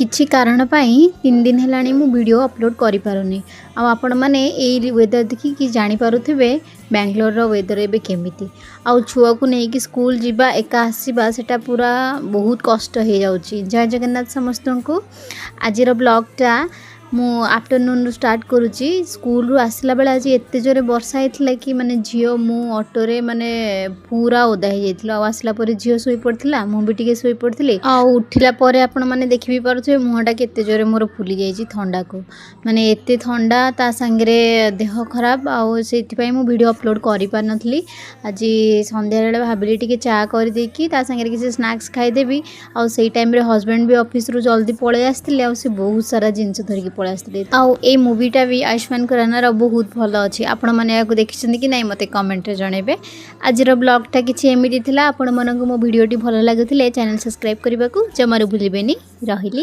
किछि कारण पाई 3 दिन हेलाणी मु वीडियो अपलोड करि पारुनी। आ आपण माने एई वेदर देखि कि जानि पारुथिबे बेंगलोर रो वेदर एबे केमिति। आ छुआ को नै कि स्कूल जिबा एका आसीबा सेटा पूरा बहुत कष्ट हे जाउची। जय जगन्नाथ समस्तन को आज रो ब्लॉग मु आफ्टरनून रू स्टार्ट करूची। स्कूल रू आसला बेला आज एते जोरे वर्षा हेतला कि माने झियो मु ऑटो रे माने पूरा ओदा हे जेतला। आसला परे झियो सोई पड़थिला, मु भी टिके सोई पड़थिली। आ उठिला परे आपण माने देखि भी पारुथे मुहटा केते जोरे मोर फुली जाईची ठंडा को। माने एते ठंडा ता संगरे देह खराब आ सेति पई मु वीडियो अपलोड करि पार नथली। आज संध्या बेला भाबिली टिके चा कर देकी ता संगरे किसी स्नैक्स खाई देबी। आ सेई टाइम रे हस्बैंड भी ऑफिस रू जल्दी पळे आस्थिले। आ से बहुत सारा जिंस धरिकी पळे आस्थिले। आ ए मूवीटा भी आयुष्मान खुरानार बहुत भल अछि। आपण माने याको देखिछन्ती कि नै मते कमेंट रे जणेबे। आज रो ब्लॉगटा किछि एमिति थिला। आपण मनकु मो वीडियोटी भल लागुथिले चैनल सब्सक्राइब करबाकू जमारू भूलिबेनी। रहिली।